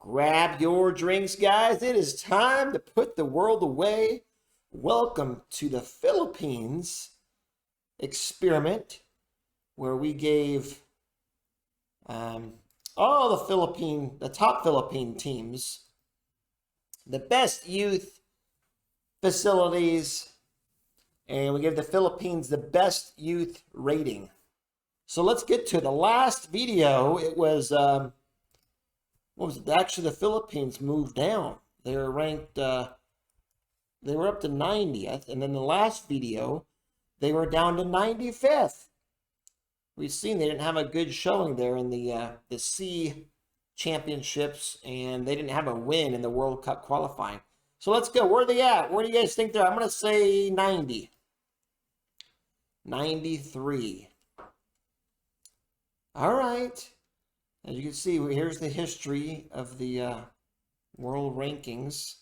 Grab your drinks, guys. It is time to put the world away. Welcome to the Philippines experiment, where we gave all the top Philippine teams the best youth facilities, and we gave the Philippines the best youth rating. So let's get to the last video. It was what was it? Actually, the Philippines moved down. They were ranked, they were up to 90th. And then the last video, they were down to 95th. We've seen they didn't have a good showing there in the C championships, and they didn't have a win in the World Cup qualifying. So let's go. Where are they at? Where do you guys think they're at? I'm going to say 90. 93. All right. As you can see, here's the history of the world rankings.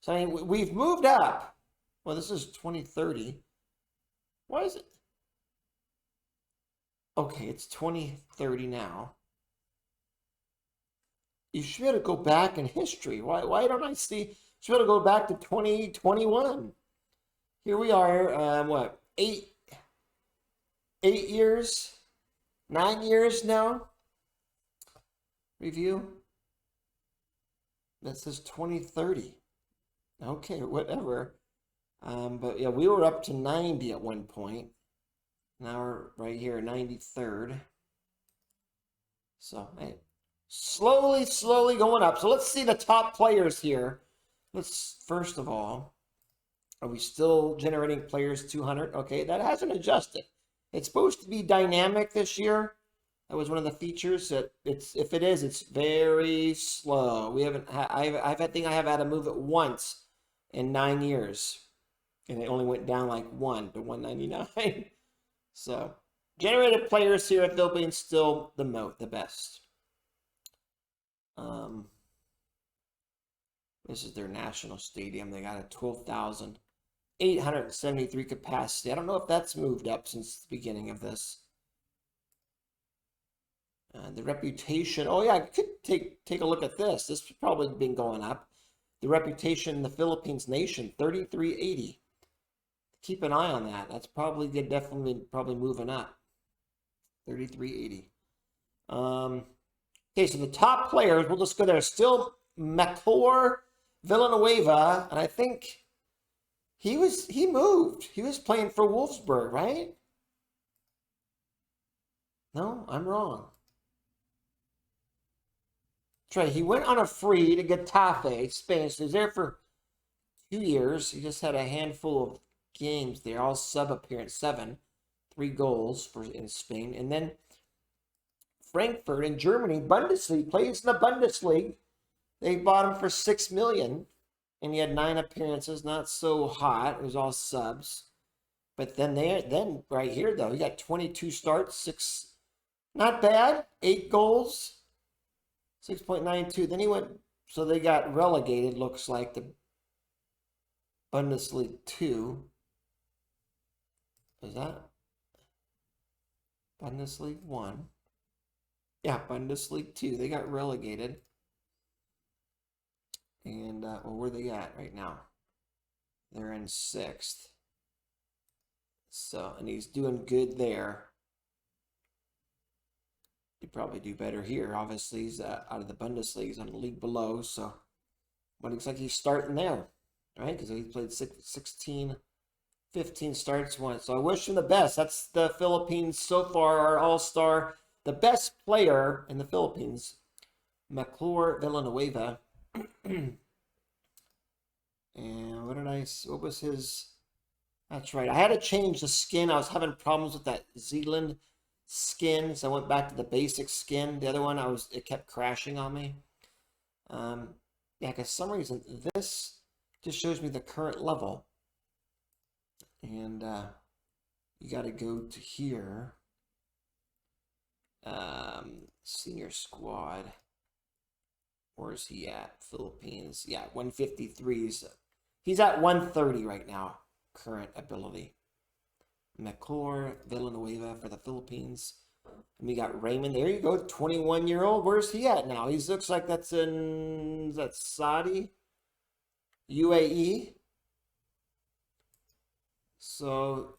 So, I mean, we've moved up. Well, this is 2030. Why is it? Okay, it's 2030 now. You should be able to go back in history. Why don't I see? You should be able to go back to 2021. Here we are, what, 8 years? 9 years now? Review. That says 2030. Okay, whatever. But yeah, we were up to 90 at one point. Now we're right here, 93rd. So, hey, slowly going up. So let's see the top players here. Let's, first of all, are we still generating players 200? Okay, that hasn't adjusted. It's supposed to be dynamic this year. That was one of the features. That if it is, it's very slow. We haven't. I think I have had to move it once in 9 years, and it only went down like 1 to 199. So generated players here at Philippines still the best. This is their national stadium. They got a 12,873 capacity. I don't know if that's moved up since the beginning of this. The reputation. Oh yeah, I could take a look at this. This has probably been going up. The reputation in the Philippines nation, 3380. Keep an eye on that. That's probably probably moving up. 3380. Okay, so the top players, we'll just go there. Still McClure, Villanueva, and I think he moved. He was playing for Wolfsburg, right? No, I'm wrong. That's right. He went on a free to Getafe, Spain. So he was there for 2 years. He just had a handful of games there, all sub-appearance, 3 goals in Spain. And then Frankfurt in Germany, Bundesliga, plays in the Bundesliga. They bought him for 6 million, and he had 9 appearances. Not so hot. It was all subs. But then right here though, he got 22 starts, 6, not bad, 8 goals. 6.92. Then he went, so they got relegated, looks like, the Bundesliga 2. Is that Bundesliga 1? Yeah, Bundesliga 2. They got relegated. And, well, where are they at right now? They're in 6th. So, and he's doing good there. He'd probably do better here. Obviously, he's out of the Bundesliga. He's on the league below, so but it looks like he's starting there, right? Because he played 15 starts once. So I wish him the best. That's the Philippines so far, our all-star, the best player in the Philippines, McClure Villanueva. And what was his? That's right. I had to change the skin. I was having problems with that Zealand skin, so I went back to the basic skin. The other one, it kept crashing on me. Yeah, because for some reason this just shows me the current level, and you got to go to here. Senior squad. Where's he at? Philippines. Yeah, 153. He's at 130 right now. Current ability. McClure Villanueva for the Philippines. And we got Raymond. There you go, 21-year-old. Where's he at now? He looks like that's in, is that Saudi? UAE. So,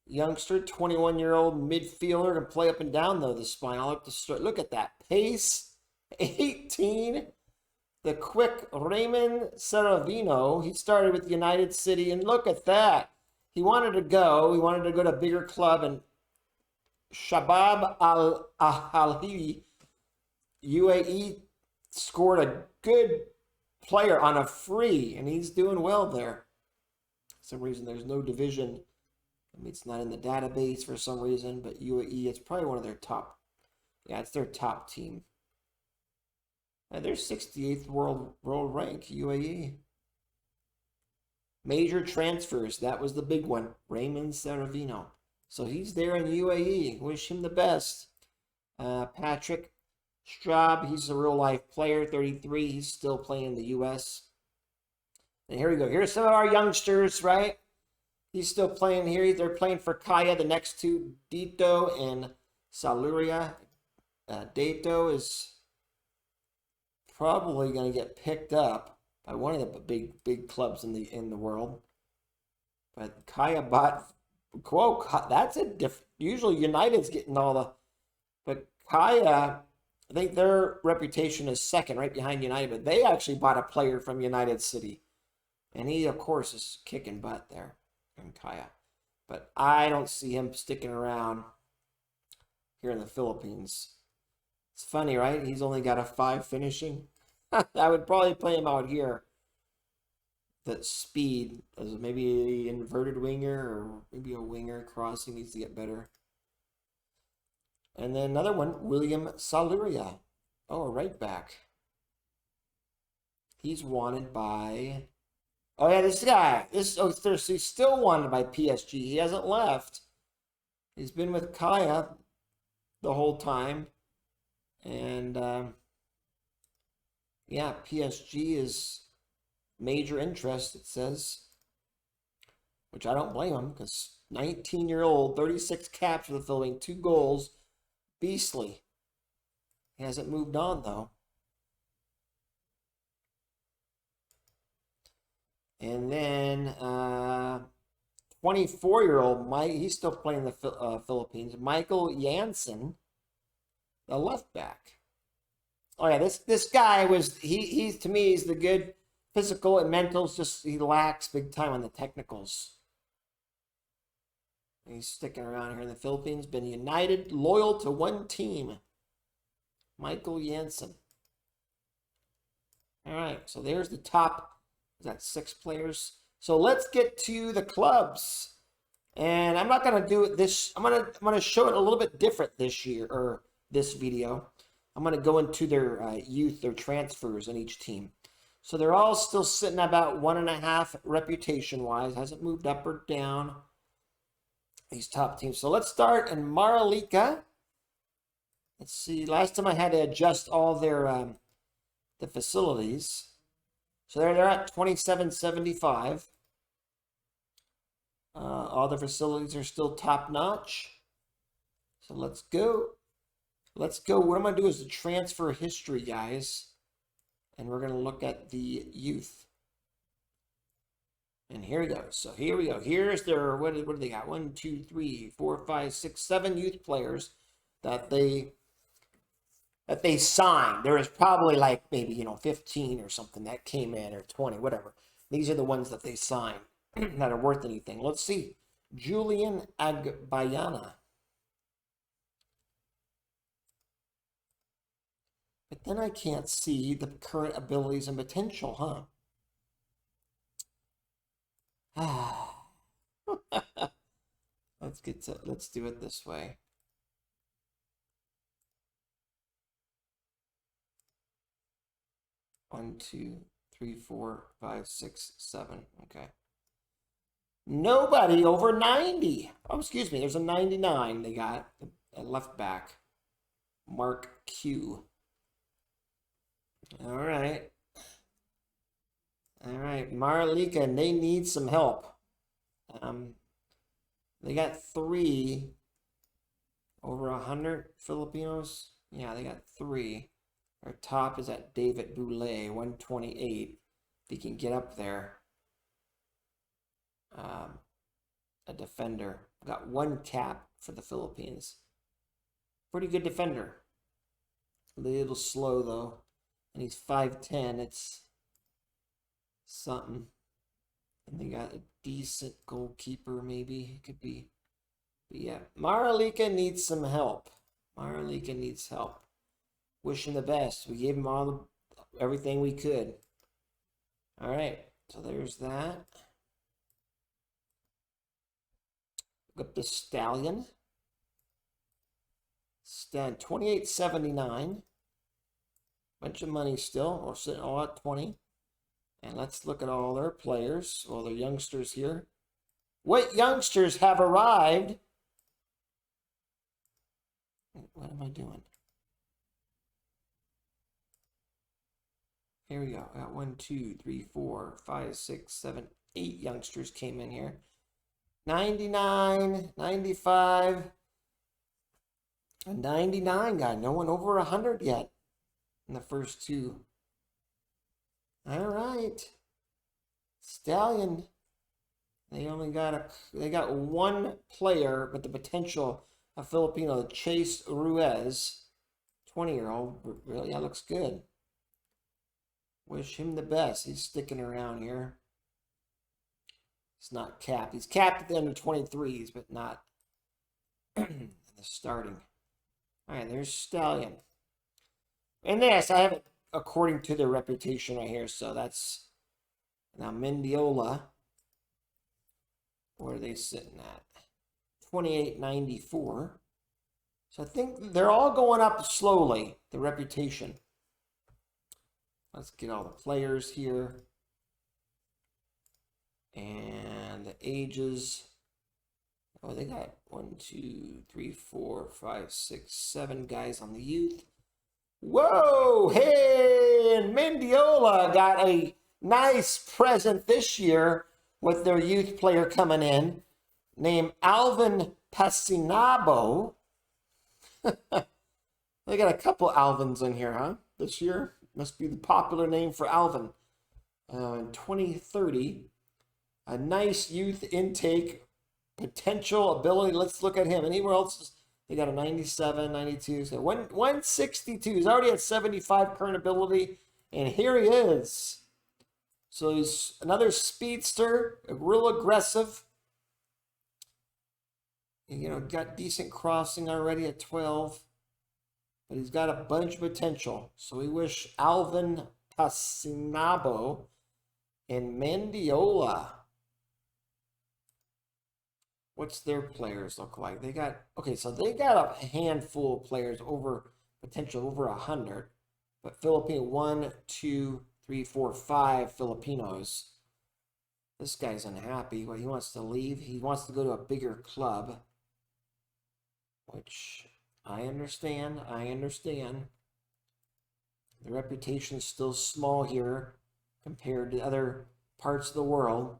youngster, 21-year-old midfielder, can play up and down though the spine. I'll have to start. Look at that pace, 18. The quick Raymond Cerevino. He started with United City, and look at that. He wanted to go. He wanted to go to a bigger club, and Shabab Al Ahli, UAE, scored a good player on a free, and he's doing well there. For some reason, there's no division. I mean, it's not in the database for some reason, but UAE, it's probably one of their top. Yeah, it's their top team. And they're 68th world rank, UAE. Major transfers, that was the big one. Raymond Cerevino. So he's there in UAE. Wish him the best. Patrick Straub, he's a real-life player, 33. He's still playing in the U.S. And here we go. Here's some of our youngsters, right? He's still playing here. They're playing for Kaya. The next two, Dito and Saluria. Dito is probably going to get picked up by one of the big clubs in the world. But Kaya bought, quote, that's a different. Usually United's getting all the, but Kaya, I think their reputation is second, right behind United. But they actually bought a player from United City, and he, of course, is kicking butt there in Kaya. But I don't see him sticking around here in the Philippines. It's funny, right? He's only got a 5 finishing. I would probably play him out here. That speed as maybe an inverted winger or maybe a winger. Crossing needs to get better. And then another one, William Saluria. Oh, a right back. He's wanted by... Oh, yeah, this guy. He's still wanted by PSG. He hasn't left. He's been with Kaya the whole time. And, yeah, PSG is major interest, it says. Which I don't blame him, because 19-year-old, 36 caps for the Philippines, 2 goals. Beastly. He hasn't moved on, though. And then, 24-year-old Mike, he's still playing the Philippines. Michael Janssen, the left back. Oh yeah, this guy was he's to me he's the good physical and mentals. Just he lacks big time on the technicals. And he's sticking around here in the Philippines. Been United, loyal to one team. Michael Janssen. All right, so there's the top. Is that 6 players? So let's get to the clubs. And I'm not gonna do it this. I'm gonna show it a little bit different this year or this video. I'm gonna go into their youth, their transfers in each team. So they're all still sitting about 1.5 reputation wise. Hasn't moved up or down. These top teams. So let's start in Maralica. Let's see. Last time I had to adjust all their the facilities. So they're at 2775. All the facilities are still top notch. So let's go. Let's go. What I'm going to do is the transfer history, guys. And we're going to look at the youth. And here we go. So here we go. Here's their, what do they got? 1, 2, 3, 4, 5, 6, 7 youth players that they signed. There was probably like maybe, 15 or something that came in, or 20, whatever. These are the ones that they signed that are worth anything. Let's see. Julian Agbayana. But then I can't see the current abilities and potential, huh? Let's do it this way. One, 2, 3, 4, 5, 6, 7. Okay. Nobody over 90. Oh, excuse me. There's a 99 they got. A left back. Mark Q. All right. All right. Maralica, and they need some help. They got 3 Over 100 Filipinos? Yeah, they got 3. Our top is at David Boulay, 128. If he can get up there. A defender. Got 1 cap for the Philippines. Pretty good defender. A little slow, though. And he's 5'10". It's something. And they got a decent goalkeeper, maybe. It could be. But yeah, Maralika needs some help. Maralika needs help. Wish him the best. We gave him everything we could. All right, so there's that. Look up the Stallion. Stand 28.79. Bunch of money still. We're sitting all at 20. And let's look at all their players, all their youngsters here. What youngsters have arrived? What am I doing? Here we go. I got 1, 2, 3, 4, 5, 6, 7, 8 youngsters came in here. 99, 95, a 99 guy. No one over 100 yet in the first 2. All right. Stallion. They got 1 player, but the potential of Filipino, Chase Ruiz, 20-year-old. Really, that looks good. Wish him the best. He's sticking around here. He's not capped. He's capped at the under 23s, but not in the starting. All right, there's Stallion. And this, I have it according to their reputation right here. So that's now Mandiola. Where are they sitting at? 28.94. So I think they're all going up slowly, the reputation. Let's get all the players here. And the ages. Oh, they got 1, 2, 3, 4, 5, 6, 7 guys on the youth. Whoa! Hey! And Mandiola got a nice present this year with their youth player coming in named Alvin Passinabo. They got a couple Alvins in here, huh? This year. Must be the popular name for Alvin. In 2030, a nice youth intake, potential ability. Let's look at him. Anywhere else? They got a 97, 92. So 162. He's already at 75 current ability. And here he is. So he's another speedster, real aggressive. You know, got decent crossing already at 12. But he's got a bunch of potential. So we wish Alvin Passinabo and Mandiola. What's their players look like? They got, okay, so they got a handful of players potential over 100. But Filipino, 1, 2, 3, 4, 5 Filipinos. This guy's unhappy. Well, he wants to leave. He wants to go to a bigger club. Which I understand. The reputation's still small here compared to other parts of the world.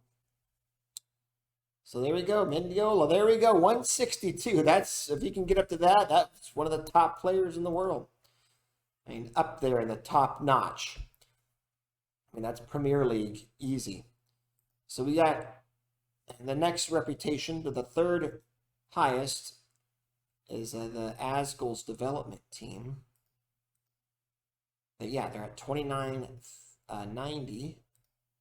So there we go, Mandiola. There we go, 162. That's, if he can get up to that, that's one of the top players in the world. I mean, up there in the top notch. I mean, that's Premier League, easy. So we got the next reputation, to the third highest, is the Asgul's development team. But yeah, they're at 29.90.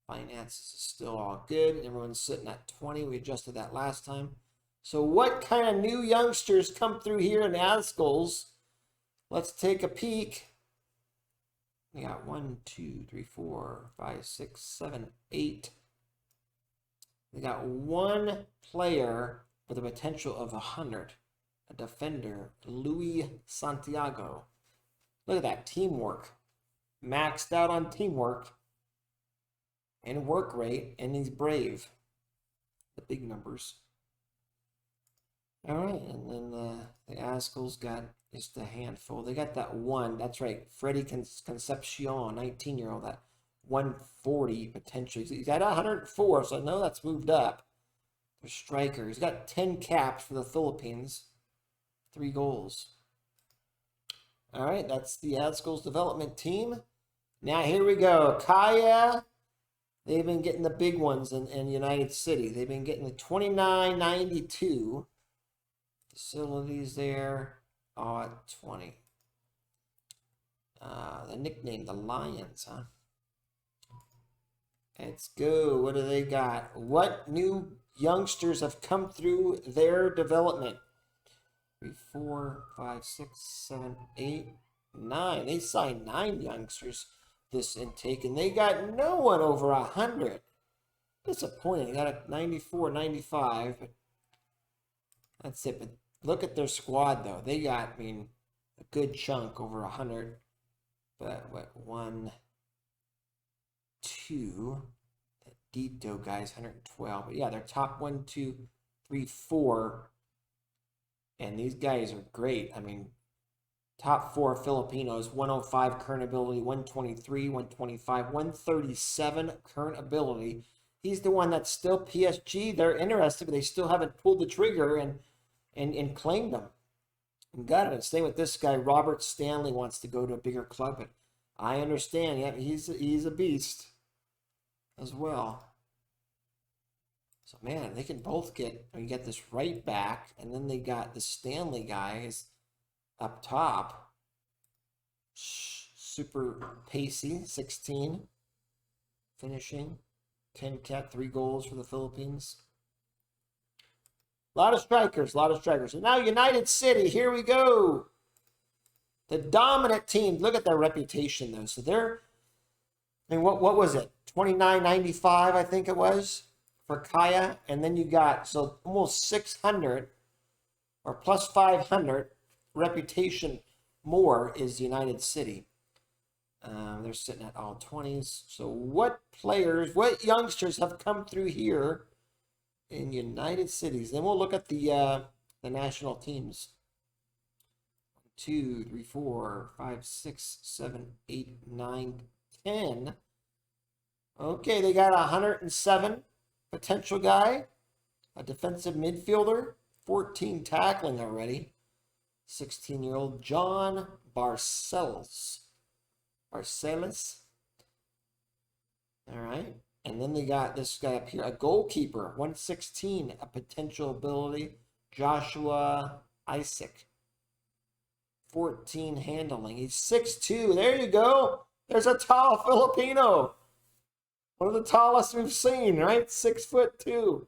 Finances is still all good. Everyone's sitting at 20. We adjusted that last time. So what kind of new youngsters come through here in Asgul's? Let's take a peek. We got 1, 2, 3, 4, 5, 6, 7, 8. We got 1 player with a potential of 100. A defender, Luis Santiago. Look at that, teamwork. Maxed out on teamwork and work rate, and he's brave. The big numbers. All right, and then the Asgul's got just a handful. They got that 1, that's right, Freddie Concepcion, 19-year-old, that 140 potentially. He's at 104, so I know that's moved up. The striker. He's got 10 caps for the Philippines. 3 goals. All right, that's the Haskell's development team. Now here we go. Kaya, they've been getting the big ones in United City. They've been getting the 29.92 facilities there. Oh, 20. The nickname, the Lions, huh? Let's go. What do they got? What new youngsters have come through their development? 3, 4, 5, 6, 7, 8, 9. They signed 9 youngsters this intake, and they got no one over 100. Disappointing. They got a 94, 95, but that's it. But look at their squad, though. They got, I mean, a good chunk over 100. But what, 1, 2, that Dito guy's 112. But yeah, they're top 1, 2, 3, 4. And these guys are great. I mean, top 4 Filipinos, 105 current ability, 123, 125, 137 current ability. He's the one that's still PSG. They're interested, but they still haven't pulled the trigger and claimed him. And got it. Same with this guy, Robert Stanley, wants to go to a bigger club, but I understand. Yeah, he's a beast as well. So man, they can both get. You get this right back, and then they got the Stanley guys up top. Super pacey, 16 finishing, 10 cat, 3 goals for the Philippines. A lot of strikers, a lot of strikers. And now United City, here we go. The dominant team. Look at their reputation, though. So they're, I mean, what was it? 29.95, I think it was, for Kaya. And then you got, so almost 600 or plus 500 reputation more is United City. They're sitting at all 20s. So what players, what youngsters have come through here in United Cities? Then we'll look at the national teams. 2, 3, 4, 5, 6, 7, 8, 9, 10. Okay, they got 107 potential guy, a defensive midfielder, 14 tackling already. 16-year-old John Barcelos. All right. And then they got this guy up here, a goalkeeper, 116, a potential ability, Joshua Isaac. 14 handling. He's 6'2". There you go. There's a tall Filipino. One of the tallest we've seen, right? 6'2".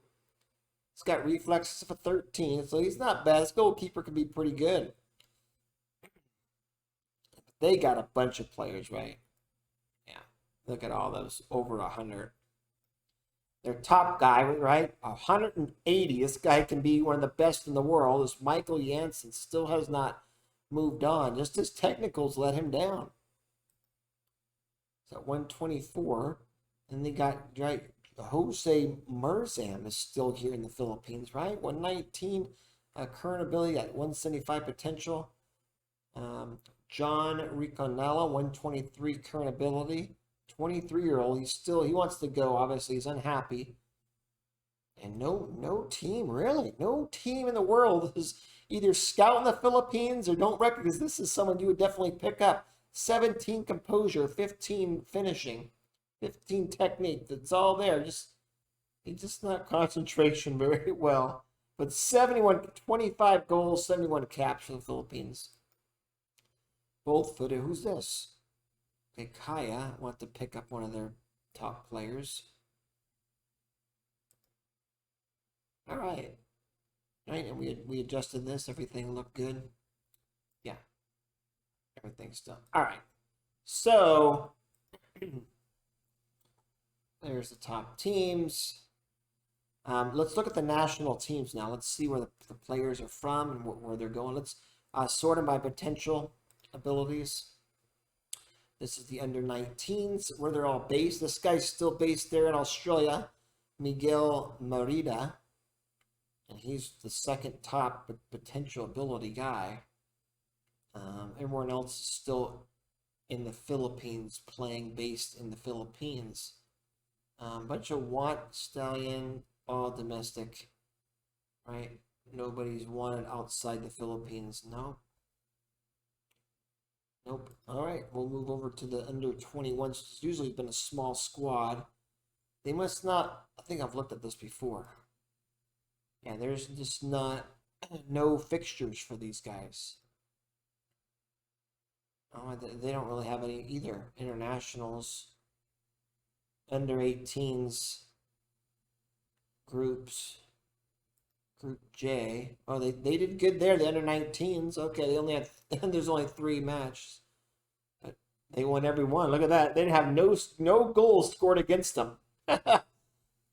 He's got reflexes of a 13, so he's not bad. This goalkeeper could be pretty good. They got a bunch of players, right? Yeah. Look at all those over 100. Their top guy, right? 180. This guy can be one of the best in the world. This Michael Janssen still has not moved on. Just his technicals let him down. So 124. And they got, right, Jose Murzam is still here in the Philippines, right? 119 current ability at 175 potential. John Riconella, 123 current ability. 23-year-old. He wants to go. Obviously, he's unhappy. And no team, really. No team in the world is either scouting the Philippines or don't recognize. This is someone you would definitely pick up. 17 composure, 15 finishing, 15 technique. That's all there. He's just not concentration very well. But 25 goals, 71 caps for the Philippines. Both footed. Who's this? Okay, Kaya want to pick up one of their top players. All right. Right, and we adjusted this. Everything looked good. Yeah. Everything's done. All right. So there's the top teams. Let's look at the national teams now. Let's see where the players are from and where they're going. Let's sort them by potential abilities. This is the under-19s, where they're all based. This guy's still based there in Australia, Miguel Merida. And he's the second top potential ability guy. Everyone else is still in the Philippines, playing based in the Philippines. Bunch of Want Stallion, all domestic, right? nobody's wanted outside the Philippines. No. Nope. All right, we'll move over to the under 21s. It's usually been a small squad. They must not. I think I've looked at this before. Yeah, there's just not no fixtures for these guys. Oh, they don't really have any either. Internationals, under 18s, groups, Group J. Oh, they did good there. The under 19s. Okay, they only had there's only 3 matches, but they won every one. Look at that. They didn't have no goals scored against them. The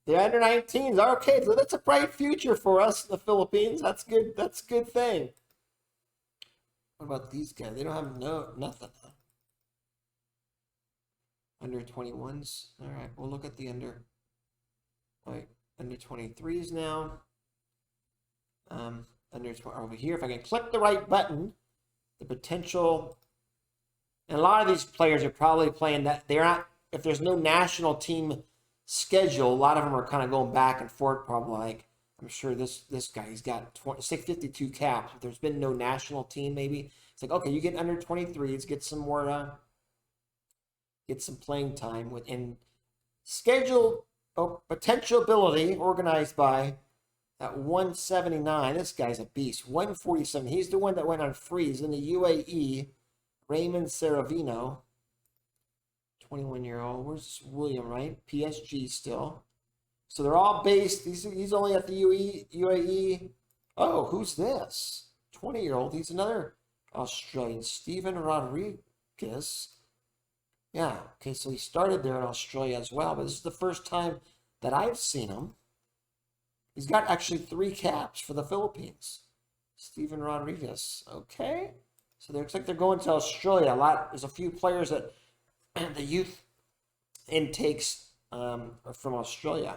under 19s. Okay, so that's a bright future for us in the Philippines. That's good. That's a good thing. What about these guys? They don't have nothing. Under 21s. All right, we'll look at the under 23s now. Over here, if I can click the right button, the potential. And a lot of these players are probably playing that they're not. If there's no national team schedule, a lot of them are kind of going back and forth. Probably like I'm sure this guy, he's got 52 caps. If there's been no national team, maybe it's like okay, you get under 23s, get some more, get some playing time within schedule. Oh, potential ability organized by. At 179, this guy's a beast. 147, he's the one that went on freeze in the UAE. Raymond Cerevino, 21-year-old. Where's William, right? PSG still. So they're all based. He's only at the UAE. Oh, who's this? 20-year-old. He's another Australian. Stephen Rodriguez. Yeah, okay, so he started there in Australia as well, but this is the first time that I've seen him. He's got actually 3 caps for the Philippines. Stephen Rodriguez. Okay. So it looks like they're going to Australia a lot. There's a few players that the youth intakes are from Australia.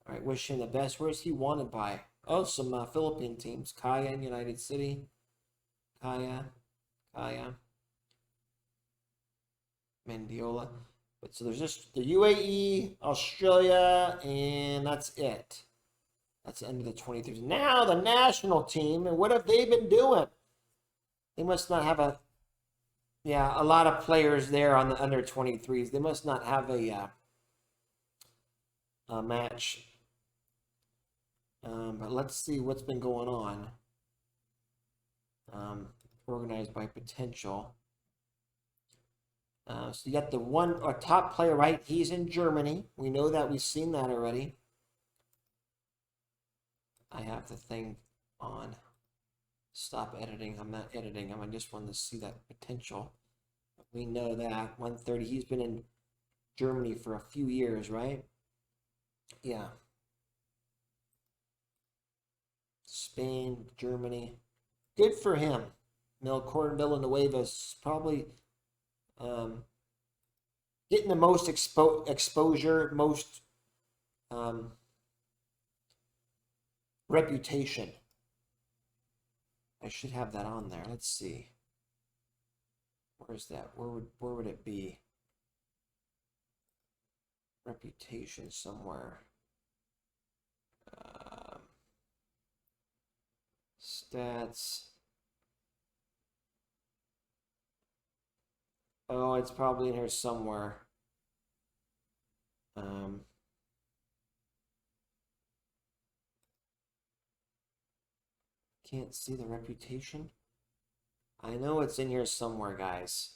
All right, wish him the best. Where's he wanted by? Oh, some Philippine teams. Kaya in United City. Kaya. Mandiola. But so there's just the UAE, Australia, and that's it. That's the end of the 23s. Now the national team, and what have they been doing? They must not have a lot of players there on the under 23s. They must not have a match. But let's see what's been going on. Organized by potential. So you got the top player, right? He's in Germany. We know that. We've seen that already. I have the thing on. Stop editing. I'm not editing. I just wanted to see that potential. We know that 130. He's been in Germany for a few years, right? Yeah. Spain, Germany. Good for him. Villanueva's probably getting the most exposure, most reputation. I should have that on there. Let's see. Where's that? Where would it be? Reputation somewhere. Stats. Oh, it's probably in here somewhere. Can't see the reputation. I know it's in here somewhere, guys.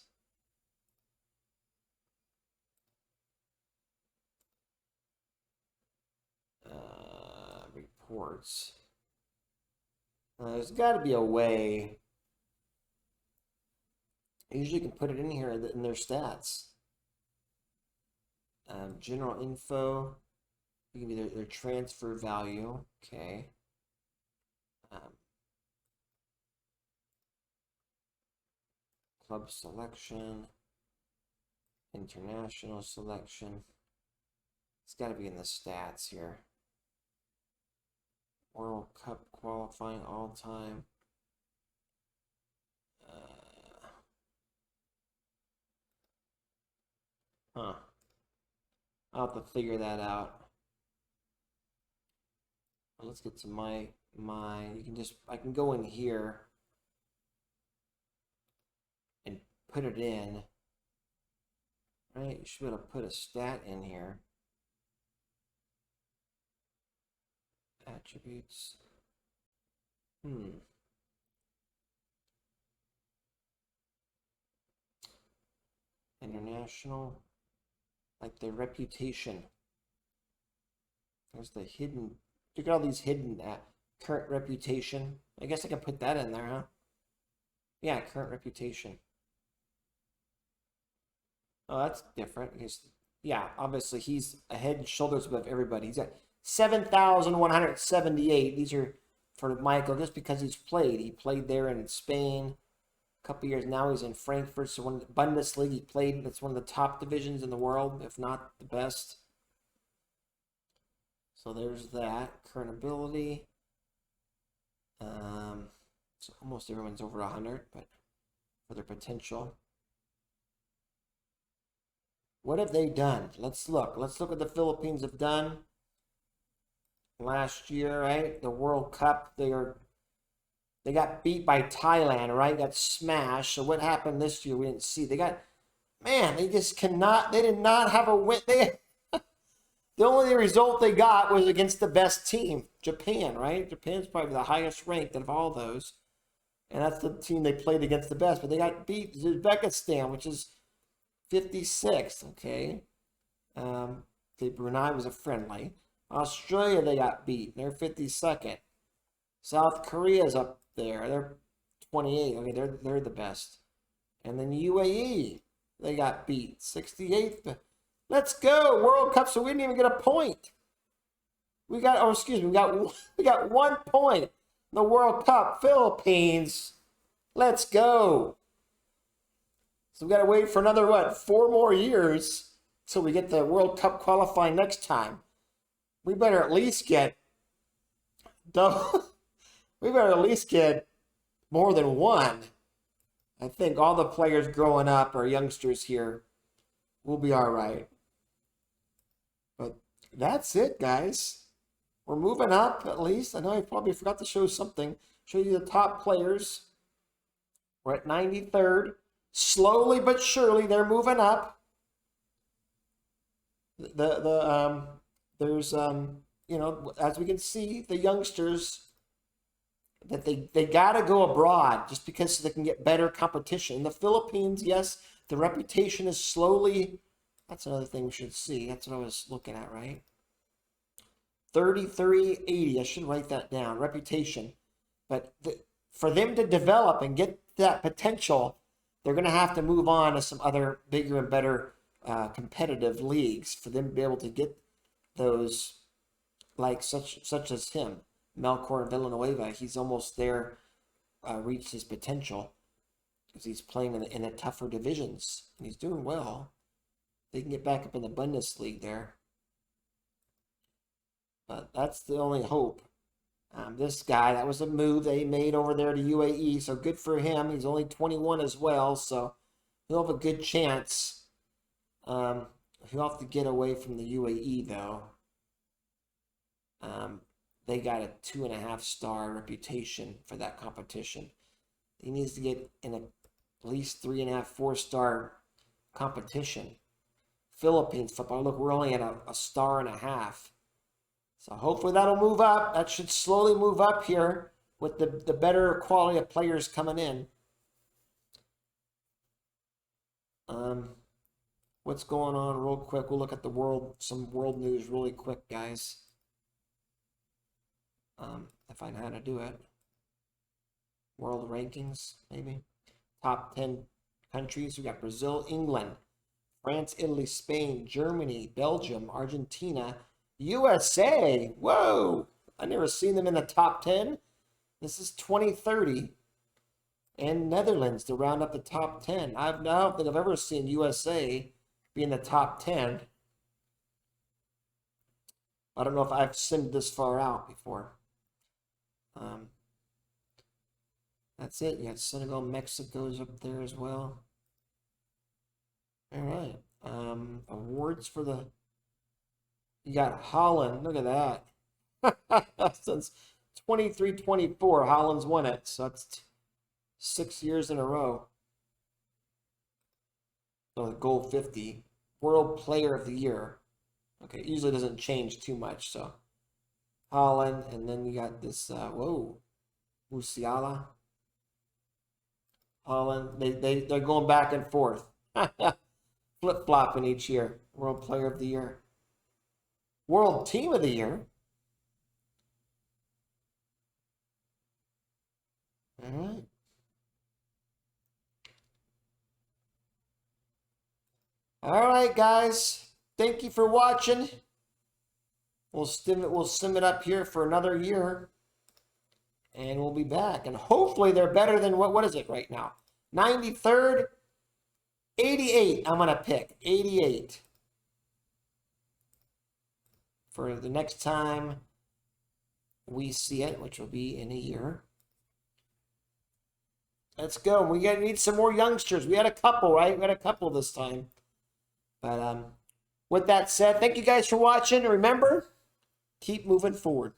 Reports. There's got to be a way. I usually can put it in here in their stats. General info. You can be their transfer value. Okay. Club selection. International selection. It's got to be in the stats here. World Cup qualifying all time. I'll have to figure that out. Let's get to my you can just, I can go in here and put it in. Right? You should be able to put a stat in here. Attributes. International. Like the reputation. There's the hidden. Look at all these hidden current reputation. I guess I can put that in there, huh? Yeah, current reputation. Oh, that's different. Yeah, obviously he's a head and shoulders above everybody. He's got 7,178. These are for Michael just because he's played. He played there in Spain a couple years. Now he's in Frankfurt. So one of the Bundesliga he played. That's one of the top divisions in the world, if not the best. So there's that. Current ability. So almost everyone's over 100, but for their potential. What have they done? Let's look. Let's look what the Philippines have done. Last year, right? The World Cup, they got beat by Thailand, right? Got smashed. So what happened this year? We didn't see. They just cannot, they did not have a win. The only result they got was against the best team, Japan, right? Japan's probably the highest ranked of all those. And that's the team they played against the best. But they got beat Uzbekistan, which is 56th, okay? Brunei was a friendly. Australia, they got beat. They're 52nd. South Korea's up there. They're 28. Okay, they're the best. And then UAE, they got beat. 68th. Let's go. World Cup, so we didn't even get a point. We got 1 point in the World Cup. Philippines. Let's go. So we got to wait for another, 4 more years till we get the World Cup qualifying next time. We better at least get double. We better at least get more than one. I think all the players growing up are youngsters here. We'll be all right. But that's it, guys. We're moving up at least. I know I probably forgot to show something. Show you the top players. We're at 93rd. Slowly but surely, they're moving up. There's as we can see, the youngsters that they gotta go abroad just because so they can get better competition. In the Philippines, yes, the reputation is slowly. That's another thing we should see. That's what I was looking at, right? 3380. I should write that down. Reputation, but for them to develop and get that potential, they're going to have to move on to some other bigger and better competitive leagues for them to be able to get those, like such as him, Melchor and Villanueva. He's almost there, reached his potential because he's playing in the tougher divisions and he's doing well. They can get back up in the Bundesliga there, but that's the only hope. This guy, that was a move they made over there to UAE, so good for him. He's only 21 as well, so he'll have a good chance. He'll have to get away from the UAE, though. They got a 2.5-star reputation for that competition. He needs to get in at least 3.5, 4-star competition. Philippines football, look, we're only at a 1.5 stars. So hopefully that'll move up. That should slowly move up here with the better quality of players coming in. What's going on real quick? We'll look at some world news really quick, guys. If I know how to do it. World rankings, maybe. Top 10 countries. We got Brazil, England, France, Italy, Spain, Germany, Belgium, Argentina, USA. Whoa! I never seen them in the top 10. This is 2030. And Netherlands to round up the top 10. I don't think I've ever seen USA be in the top 10. I don't know if I've seen this far out before. That's it. You got Senegal, Mexico's up there as well. All right. Awards for the. You got Holland. Look at that. Since 23-24. Holland's won it, so that's 6 years in a row. So goal 50. World Player of the Year. Okay, it usually doesn't change too much, so Holland, and then you got this, Musiala. Holland, they're going back and forth. Flip-flopping each year. World Player of the Year. World Team of the Year. All right. All right, guys. Thank you for watching. We'll sim it up here for another year. And we'll be back. And hopefully they're better than what is it right now? 93rd, 88. I'm going to pick 88 for the next time we see it, which will be in a year. Let's go. We need some more youngsters. We had a couple, right? We had a couple this time. But with that said, thank you guys for watching. Remember, keep moving forward.